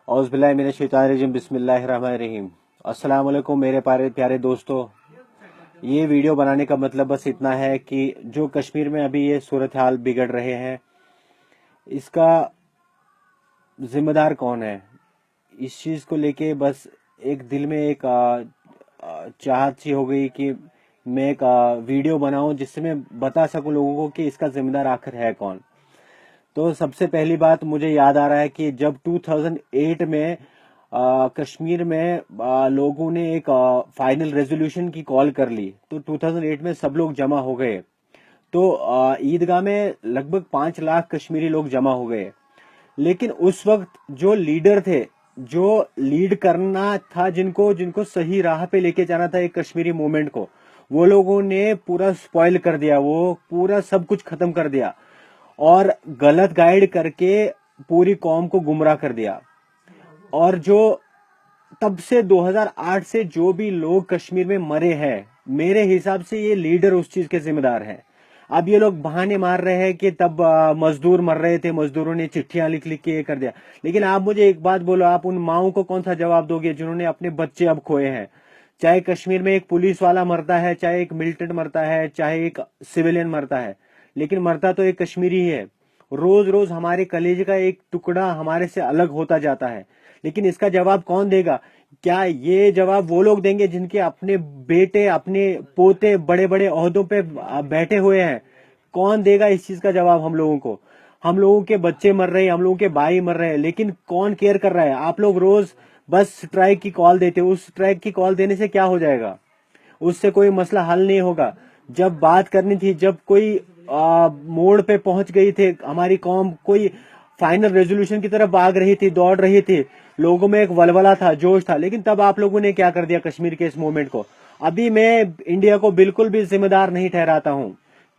औज़ुबिल्लाहिमिनश्शैतानिर्रजीम बिस्मिल्लाहिर्रहमानिर्रहीम। अस्सलाम वालेकुम मेरे प्यारे प्यारे दोस्तों। ये वीडियो बनाने का मतलब बस इतना है कि जो कश्मीर में अभी ये सूरत हाल बिगड़ रहे हैं, इसका जिम्मेदार कौन है, इस चीज़ को लेके बस एक दिल में एक चाहत सी हो गई कि मैं एक वीडियो बनाऊं जिससे मैं बता सकूं लोगों को कि इसका जिम्मेदार आखिर है कौन। तो सबसे पहली बात मुझे याद आ रहा है कि जब 2008 में कश्मीर में लोगों ने एक फाइनल रेजोल्यूशन की कॉल कर ली, तो 2008 में सब लोग जमा हो गए। तो ईदगाह में लगभग 5 लाख कश्मीरी लोग जमा हो गए। लेकिन उस वक्त जो लीडर थे, जो लीड करना था, जिनको जिनको सही राह पे लेके जाना था एक कश्मीरी मूवमेंट को, वो लोगों ने पूरा स्पॉइल कर दिया, वो पूरा सब कुछ खत्म कर दिया और गलत गाइड करके पूरी कौम को गुमराह कर दिया। और जो तब से 2008 से जो भी लोग कश्मीर में मरे हैं, मेरे हिसाब से ये लीडर उस चीज के जिम्मेदार हैं। अब ये लोग बहाने मार रहे हैं कि तब मजदूर मर रहे थे, मजदूरों ने चिट्ठियां लिख लिख के ये कर दिया। लेकिन आप मुझे एक बात बोलो, आप उन माओं को कौन सा जवाब दोगे जिन्होंने अपने बच्चे अब खोए हैं? चाहे कश्मीर में एक पुलिस वाला मरता है, चाहे एक मिलिटेंट मरता है, चाहे एक सिविलियन मरता है, लेकिन मरता तो एक कश्मीरी ही है। रोज रोज हमारे कलेजे का एक टुकड़ा हमारे से अलग होता जाता है। लेकिन इसका जवाब कौन देगा? क्या ये जवाब वो लोग देंगे जिनके अपने बेटे, अपने पोते बड़े बड़े ओहदों पे बैठे हुए हैं? कौन देगा इस चीज का जवाब हम लोगों को? हम लोगों के बच्चे मर रहे हैं, हम लोगों के भाई मर रहे हैं, लेकिन कौन केयर कर रहा है? आप लोग रोज बस स्ट्राइक की कॉल देते हो। उस स्ट्राइक की कॉल देने से क्या हो जाएगा? उससे कोई मसला हल नहीं होगा। जब बात करनी थी, जब कोई मोड़ पे पहुंच गई थी हमारी कौम, कोई फाइनल रेजोल्यूशन की तरफ भाग रही थी, दौड़ रही थी, लोगों में एक वलवला था, जोश था, लेकिन तब आप लोगों ने क्या कर दिया कश्मीर के इस मूवमेंट को। अभी मैं इंडिया को बिल्कुल भी जिम्मेदार नहीं ठहराता हूं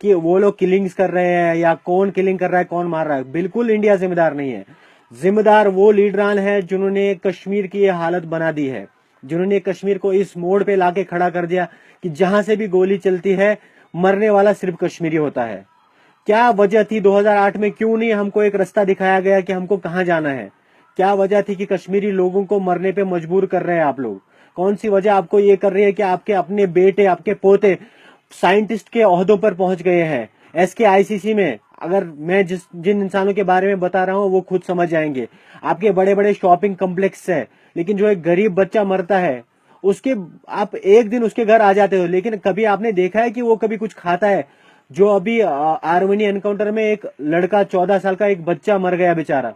कि वो लोग किलिंग्स कर रहे हैं या कौन किलिंग कर रहा है, कौन मार रहा है। बिल्कुल इंडिया जिम्मेदार नहीं है। जिम्मेदार वो लीडरान है जिन्होंने कश्मीर की ये हालत बना दी है, जिन्होंने कश्मीर को इस मोड़ पे लाके खड़ा कर दिया कि जहां से भी गोली चलती है, मरने वाला सिर्फ कश्मीरी होता है। क्या वजह थी 2008 में? क्यों नहीं हमको एक रास्ता दिखाया गया कि हमको कहां जाना है? क्या वजह थी कि कश्मीरी लोगों को मरने पे मजबूर कर रहे हैं आप लोग? कौन सी वजह आपको ये कर रही है कि आपके अपने बेटे, आपके पोते साइंटिस्ट के ओहदों पर पहुंच गए हैं SKICC में? अगर मैं जिन इंसानों के बारे में बता रहा हूं वो खुद समझ जाएंगे। आपके बड़े बड़े शॉपिंग कम्प्लेक्स है, लेकिन जो एक गरीब बच्चा मरता है, उसके आप एक दिन उसके घर आ जाते हो, लेकिन कभी आपने देखा है कि वो कभी कुछ खाता है? जो अभी आर्मेनी एनकाउंटर में एक लड़का 14 साल का एक बच्चा मर गया बेचारा,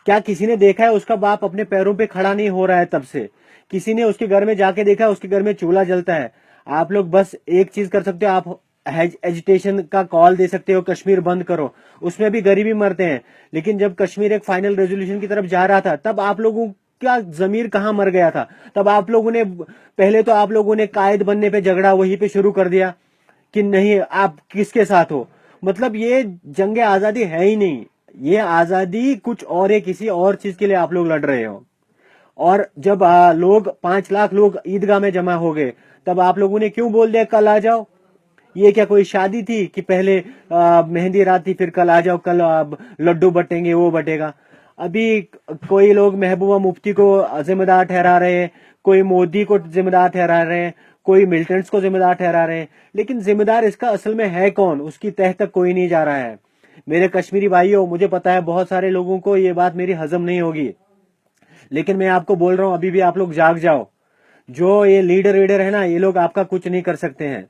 क्या किसी ने देखा है उसका बाप अपने पैरों पे खड़ा नहीं हो रहा है? तब से किसी ने उसके घर में जाके देखा है उसके घर में चूल्हा जलता है? आप लोग बस एक चीज कर सकते हो, आप एजिटेशन का कॉल दे सकते हो, कश्मीर बंद करो, उसमें भी गरीबी मरते हैं। लेकिन जब कश्मीर एक फाइनल रेजोल्यूशन की तरफ जा रहा था, तब आप लोगों का जमीर कहां मर गया था? तब आप लोगों ने पहले तो आप लोगों ने कायद बनने पे झगड़ा वहीं पे शुरू कर दिया कि नहीं आप किसके साथ हो। मतलब ये जंग आजादी है ही नहीं, ये आजादी कुछ और है, किसी और चीज के लिए आप लोग लड़ रहे हो। और जब लोग 5 लाख लोग ईदगाह में जमा हो गए, तब आप लोगों ने क्यों बोल दिया कल आ जाओ? ये क्या कोई शादी थी कि पहले मेहंदी रात थी फिर कल आ जाओ, कल लड्डू बटेंगे, वो बटेगा? अभी कोई लोग महबूबा मुफ्ती को जिम्मेदार ठहरा रहे हैं, कोई मोदी को जिम्मेदार ठहरा रहे हैं, कोई मिलिटेंट्स को जिम्मेदार ठहरा रहे हैं, लेकिन जिम्मेदार इसका असल में है कौन? उसकी तह तक कोई नहीं जा रहा है। मेरे कश्मीरी भाइयों, मुझे पता है बहुत सारे लोगों को ये बात मेरी हजम नहीं होगी, लेकिन मैं आपको बोल रहा हूं अभी भी आप लोग जाग जाओ। जो ये लीडर वीडर है ना, ये लोग आपका कुछ नहीं कर सकते हैं।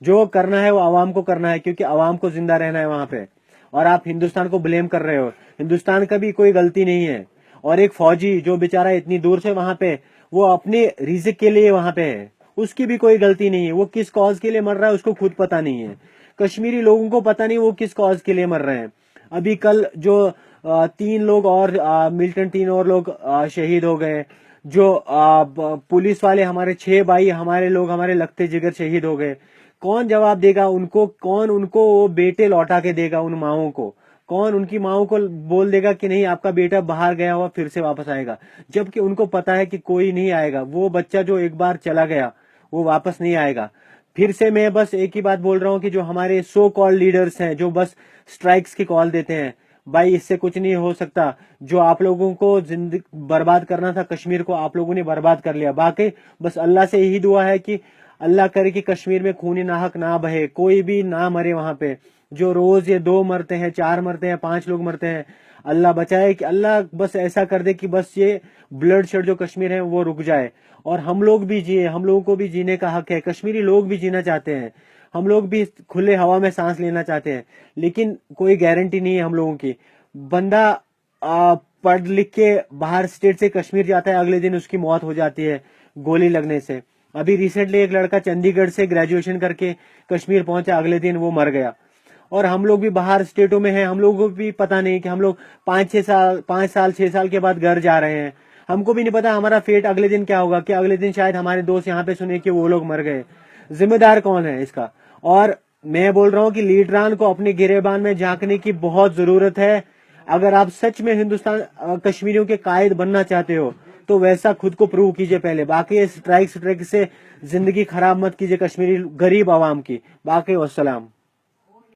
जो करना है वो आवाम को करना है, क्योंकि आवाम को जिंदा रहना है वहां पे। और आप हिंदुस्तान को ब्लेम कर रहे हो, हिंदुस्तान का भी कोई गलती नहीं है। और एक फौजी जो बेचारा इतनी दूर से वहां पे, वो अपने रिज़्क के लिए वहां पे है, उसकी भी कोई गलती नहीं है। वो किस कॉज के लिए मर रहा है उसको खुद पता नहीं है। कश्मीरी लोगों को पता नहीं वो किस कॉज के लिए मर रहे हैं। अभी कल जो 3 लोग और मिलिटेंट 3 और लोग शहीद हो गए। जो पुलिस वाले हमारे 6 भाई, हमारे लोग, हमारे लगते जिगर शहीद हो गए। कौन जवाब देगा उनको? कौन उनको वो बेटे लौटा के देगा उन माओं को? कौन उनकी माओं को बोल देगा कि नहीं आपका बेटा बाहर गया हुआ फिर से वापस आएगा? जबकि उनको पता है कि कोई नहीं आएगा। वो बच्चा जो एक बार चला गया वो वापस नहीं आएगा। फिर से मैं बस एक ही बात बोल रहा हूँ कि जो हमारे सो कॉल्ड लीडर्स हैं, जो बस स्ट्राइक्स की कॉल देते हैं, भाई इससे कुछ नहीं हो सकता। जो आप लोगों को जिंदगी बर्बाद करना था कश्मीर को, आप लोगों ने बर्बाद कर लिया। बाकी बस अल्लाह से यही दुआ है कि अल्लाह करे कि कश्मीर में खूनी नाहक ना बहे, कोई भी ना मरे वहां पे। जो रोज ये 2 मरते हैं, 4 मरते हैं, 5 लोग मरते हैं, अल्लाह बचाए कि अल्लाह बस ऐसा कर दे कि बस ये ब्लड शेड जो कश्मीर है वो रुक जाए और हम लोग भी जिए। हम लोगों को भी जीने का हक है, कश्मीरी लोग भी जीना चाहते हैं, हम लोग भी खुले हवा में सांस लेना चाहते हैं, लेकिन कोई गारंटी नहीं है हम लोगों की। बंदा पढ़ लिख के बाहर स्टेट से कश्मीर जाता है, अगले दिन उसकी मौत हो जाती है गोली लगने से। अभी रिसेंटली एक लड़का चंडीगढ़ से ग्रेजुएशन करके कश्मीर पहुंचा, अगले दिन वो मर गया। और हम लोग भी बाहर स्टेटों में हैं, हम लोगों को भी पता नहीं कि हम लोग 5 साल के बाद घर जा रहे हैं। हमको भी नहीं पता हमारा फेट अगले दिन क्या होगा, कि अगले दिन शायद हमारे दोस्त यहाँ पे सुने कि वो लोग मर गए। जिम्मेदार कौन है इसका? और मैं बोल रहा हूँ कि लीडरान को अपने गिरेबान में झांकने की बहुत जरूरत है। अगर आप सच में हिंदुस्तान कश्मीरियों के कायद बनना चाहते हो तो वैसा खुद को प्रूव कीजिए पहले। बाकी स्ट्राइक से जिंदगी खराब मत कीजिए कश्मीरी गरीब आवाम की। बाकी वस्सलाम।